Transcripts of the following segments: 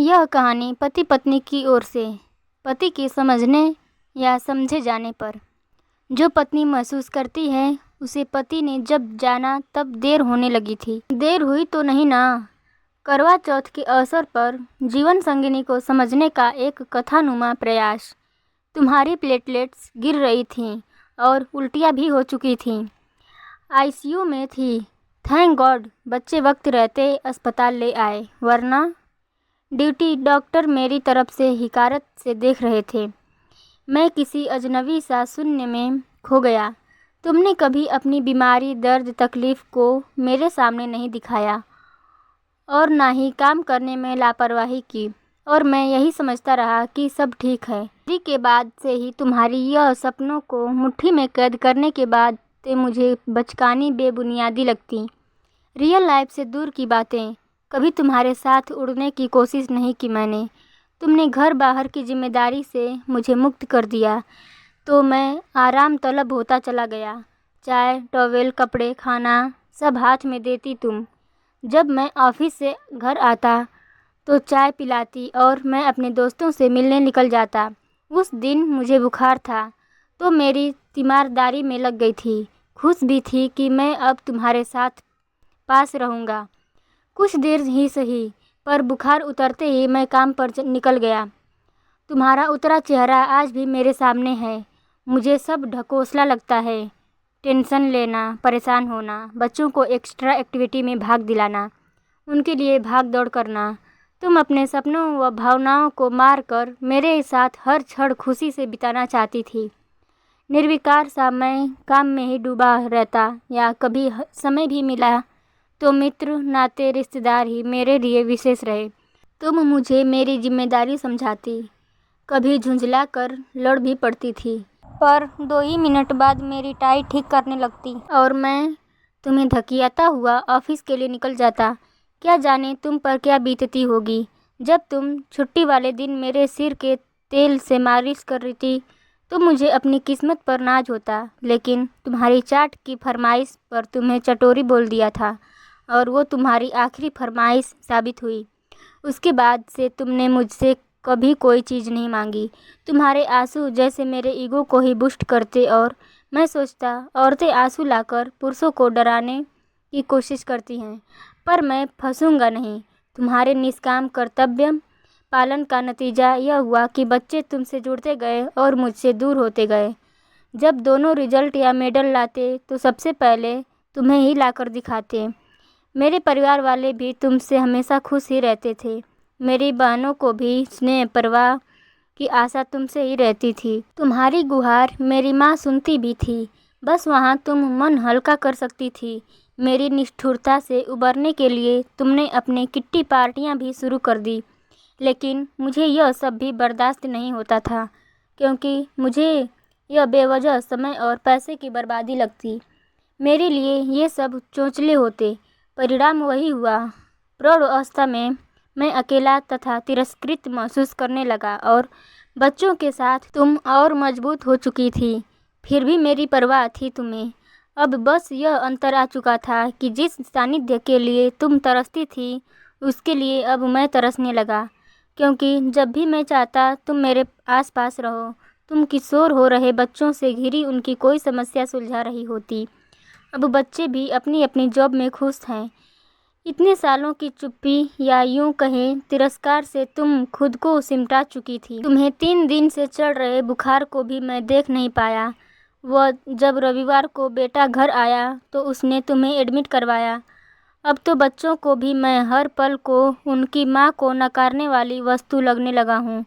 यह कहानी पति पत्नी की ओर से। पति के समझने या समझे जाने पर। जो पत्नी महसूस करती है उसे पति ने जब जाना तब देर होने लगी थी। देर हुई तो नहीं ना। करवा चौथ के अवसर पर जीवन संगिनी को समझने का एक कथानुमा प्रयास। तुम्हारी प्लेटलेट्स गिर रही थीं और उल्टियाँ भी हो चुकी थीं। आईसीयू में थी। थैंक गॉड बच्चे वक्त रहते अस्पताल ले आए, वरना ड्यूटी डॉक्टर मेरी तरफ से हिकारत से देख रहे थे। मैं किसी अजनबी सा शून्य में खो गया। तुमने कभी अपनी बीमारी, दर्द, तकलीफ़ को मेरे सामने नहीं दिखाया और ना ही काम करने में लापरवाही की, और मैं यही समझता रहा कि सब ठीक है। शादी के बाद से ही तुम्हारी यह सपनों को मुट्ठी में कैद करने के बाद ते मुझे बचकानी, बेबुनियादी लगती। रियल लाइफ से दूर की बातें। कभी तुम्हारे साथ उड़ने की कोशिश नहीं की मैंने। तुमने घर बाहर की जिम्मेदारी से मुझे मुक्त कर दिया तो मैं आराम तलब होता चला गया। चाय, टॉवेल, कपड़े, खाना सब हाथ में देती तुम। जब मैं ऑफिस से घर आता तो चाय पिलाती और मैं अपने दोस्तों से मिलने निकल जाता। उस दिन मुझे बुखार था तो मेरी तीमारदारी में लग गई थी। खुश भी थी कि मैं अब तुम्हारे साथ पास रहूँगा। कुछ देर ही सही, पर बुखार उतरते ही मैं काम पर निकल गया। तुम्हारा उतरा चेहरा आज भी मेरे सामने है। मुझे सब ढकोसला लगता है। टेंशन लेना, परेशान होना, बच्चों को एक्स्ट्रा एक्टिविटी में भाग दिलाना, उनके लिए भाग दौड़ करना। तुम अपने सपनों व भावनाओं को मार कर मेरे साथ हर क्षण खुशी से बिताना चाहती थी। निर्विकार सा मैं काम में ही डूबा रहता, या कभी समय भी मिला तो मित्र, नाते, रिश्तेदार ही मेरे लिए विशेष रहे। तुम मुझे मेरी जिम्मेदारी समझाती, कभी झुंझला कर लड़ भी पड़ती थी, पर 2 ही मिनट बाद मेरी टाई ठीक करने लगती और मैं तुम्हें धकियाता हुआ ऑफिस के लिए निकल जाता। क्या जाने तुम पर क्या बीतती होगी। जब तुम छुट्टी वाले दिन मेरे सिर के तेल से मालिश कर रही थी तो मुझे अपनी किस्मत पर नाज होता, लेकिन तुम्हारी चाट की फरमाइश पर तुम्हें चटोरी बोल दिया था और वो तुम्हारी आखिरी फरमाइश साबित हुई। उसके बाद से तुमने मुझसे कभी कोई चीज़ नहीं मांगी। तुम्हारे आंसू जैसे मेरे ईगो को ही बुस्ट करते और मैं सोचता औरतें आंसू लाकर पुरुषों को डराने की कोशिश करती हैं, पर मैं फंसूंगा नहीं। तुम्हारे निष्काम कर्तव्य पालन का नतीजा यह हुआ कि बच्चे तुमसे जुड़ते गए और मुझसे दूर होते गए। जब दोनों रिजल्ट या मेडल लाते तो सबसे पहले तुम्हें ही लाकर दिखाते। मेरे परिवार वाले भी तुमसे हमेशा खुश ही रहते थे। मेरी बहनों को भी स्नेह, परवाह की आशा तुमसे ही रहती थी। तुम्हारी गुहार मेरी माँ सुनती भी थी, बस वहाँ तुम मन हल्का कर सकती थी। मेरी निष्ठुरता से उबरने के लिए तुमने अपने किट्टी पार्टियाँ भी शुरू कर दी, लेकिन मुझे यह सब भी बर्दाश्त नहीं होता था, क्योंकि मुझे यह बेवजह समय और पैसे की बर्बादी लगती। मेरे लिए ये सब चोंचले होते। परिणाम वही हुआ। प्रौढ़ अवस्था में मैं अकेला तथा तिरस्कृत महसूस करने लगा और बच्चों के साथ तुम और मजबूत हो चुकी थी। फिर भी मेरी परवाह थी तुम्हें। अब बस यह अंतर आ चुका था कि जिस सानिध्य के लिए तुम तरसती थी उसके लिए अब मैं तरसने लगा, क्योंकि जब भी मैं चाहता तुम मेरे आसपास रहो। तुम किशोर हो रहे बच्चों से घिरी उनकी कोई समस्या सुलझा रही होती। अब बच्चे भी अपनी अपनी जॉब में खुश हैं। इतने सालों की चुप्पी या यूं कहें तिरस्कार से तुम खुद को सिमटा चुकी थी। तुम्हें 3 दिन से चढ़ रहे बुखार को भी मैं देख नहीं पाया। वह जब रविवार को बेटा घर आया तो उसने तुम्हें एडमिट करवाया। अब तो बच्चों को भी मैं हर पल को उनकी माँ को नकारने वाली वस्तु लगने लगा हूँ,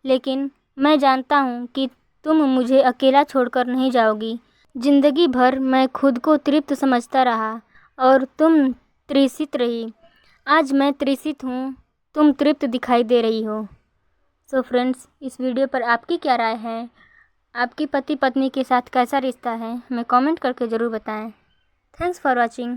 लेकिन मैं जानता हूँ कि तुम मुझे अकेला छोड़कर नहीं जाओगी। जिंदगी भर मैं खुद को तृप्त समझता रहा और तुम तृषित रही। आज मैं तृषित हूँ, तुम तृप्त दिखाई दे रही हो। सो फ्रेंड्स, इस वीडियो पर आपकी क्या राय है? आपकी पति पत्नी के साथ कैसा रिश्ता है? हमें कमेंट करके ज़रूर बताएं। Thanks for watching.